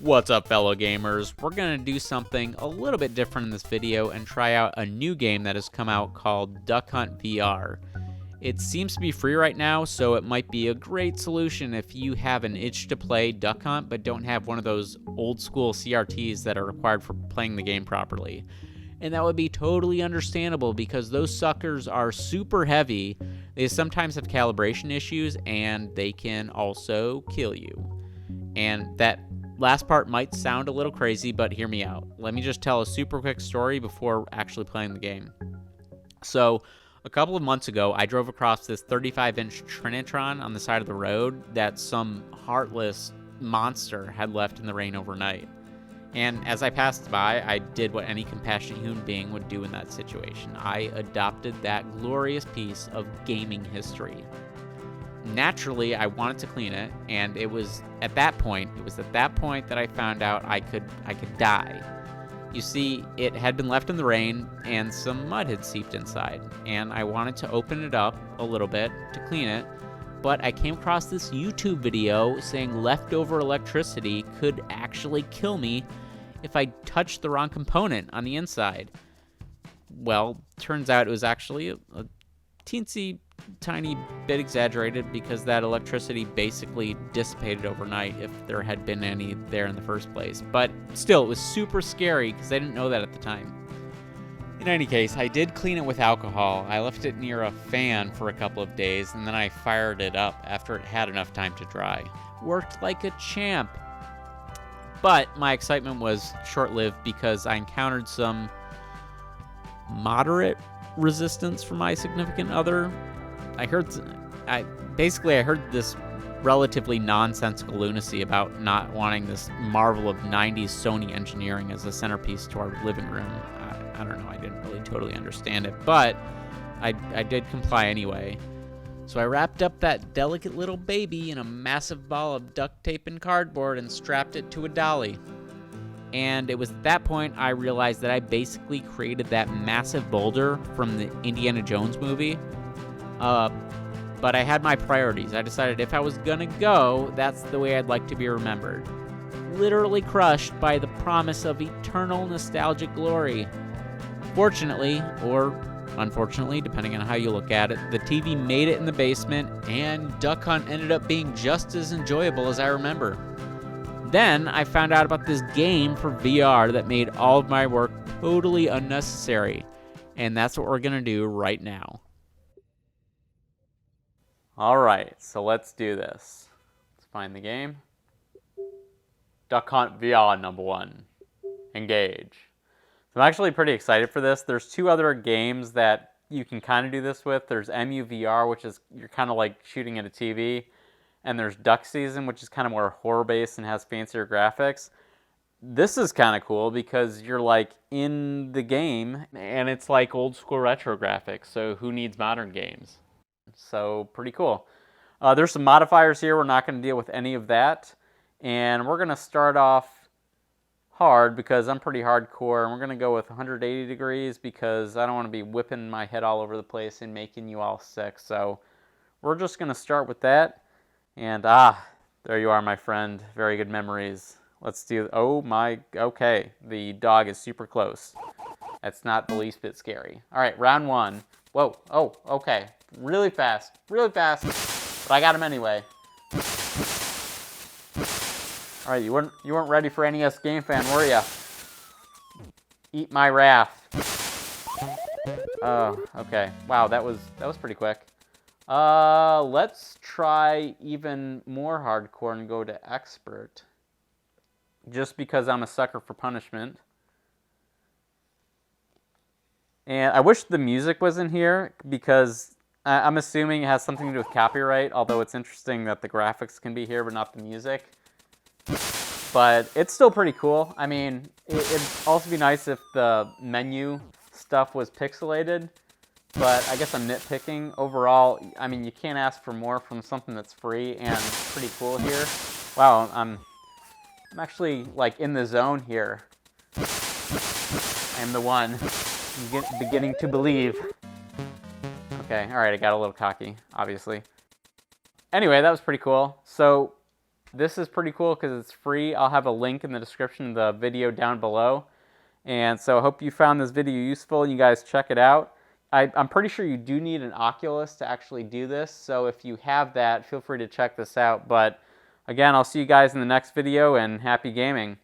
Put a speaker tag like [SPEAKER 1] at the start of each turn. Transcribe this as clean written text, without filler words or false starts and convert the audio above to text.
[SPEAKER 1] What's up, fellow gamers? We're going to do something a little bit different in this video and try out a new game that has come out called Duck Hunt VR. It seems to be free right now, so it might be a great solution if you have an itch to play Duck Hunt but don't have one of those old school CRTs that are required for playing the game properly. And that would be totally understandable because those suckers are super heavy, they sometimes have calibration issues, and they can also kill you. And that last part might sound a little crazy, but hear me out. Let me just tell a super quick story before actually playing the game. So, a couple of months ago, I drove across this 35-inch Trinitron on the side of the road that some heartless monster had left in the rain overnight. And as I passed by, I did what any compassionate human being would do in that situation. I adopted that glorious piece of gaming history. Naturally, I wanted to clean it, and it was at that point that I found out I could die. You see, it had been left in the rain, and some mud had seeped inside, and I wanted to open it up a little bit to clean it, but I came across this YouTube video saying leftover electricity could actually kill me if I touched the wrong component on the inside. Well, turns out it was actually a teensy tiny bit exaggerated because that electricity basically dissipated overnight if there had been any there in the first place. But still, it was super scary because I didn't know that at the time. In any case, I did clean it with alcohol. I left it near a fan for a couple of days, and then I fired it up after it had enough time to dry. Worked like a champ. But my excitement was short-lived because I encountered some moderate resistance from my significant other. I heard this relatively nonsensical lunacy about not wanting this marvel of 90s Sony engineering as a centerpiece to our living room. I don't know, I didn't really totally understand it, but I did comply anyway. So I wrapped up that delicate little baby in a massive ball of duct tape and cardboard and strapped it to a dolly. And it was at that point I realized that I basically created that massive boulder from the Indiana Jones movie. But I had my priorities. I decided if I was gonna go, that's the way I'd like to be remembered. Literally crushed by the promise of eternal nostalgic glory. Fortunately, or unfortunately, depending on how you look at it, the TV made it in the basement, and Duck Hunt ended up being just as enjoyable as I remember. Then I found out about this game for VR that made all of my work totally unnecessary, and that's what we're gonna do right now. Alright, so let's do this. Let's find the game. Duck Hunt VR number 1. Engage. So I'm actually pretty excited for this. There's two other games that you can kind of do this with. There's MUVR, which is you're kind of like shooting at a TV. And there's Duck Season, which is kind of more horror-based and has fancier graphics. This is kind of cool because you're like in the game and it's like old school retro graphics. So who needs modern games? So pretty cool. There's some modifiers here. We're not going to deal with any of that. And we're going to start off hard because I'm pretty hardcore. And we're going to go with 180 degrees because I don't want to be whipping my head all over the place and making you all sick. So we're just going to start with that. And there you are, my friend. Very good memories. Let's do, okay. The dog is super close. That's not the least bit scary. All right, round 1. Whoa, okay. Really fast, but I got him anyway. All right, you weren't ready for NES Game Fan, were ya? Eat my wrath. Oh, okay. Wow, that was pretty quick. Let's try even more hardcore and go to expert. Just because I'm a sucker for punishment. And I wish the music was in here because I'm assuming it has something to do with copyright, although it's interesting that the graphics can be here but not the music. But it's still pretty cool. I mean, it'd also be nice if the menu stuff was pixelated, but I guess I'm nitpicking. Overall, I mean, you can't ask for more from something that's free and pretty cool here. Wow, I'm actually like in the zone here. I am the one beginning to believe. Okay, alright, I got a little cocky, obviously. Anyway, that was pretty cool. So, This is pretty cool because it's free. I'll have a link in the description of the video down below. And so I hope you found this video useful and you guys check it out. I'm pretty sure you do need an Oculus to actually do this. So if you have that, feel free to check this out. But again, I'll see you guys in the next video and happy gaming.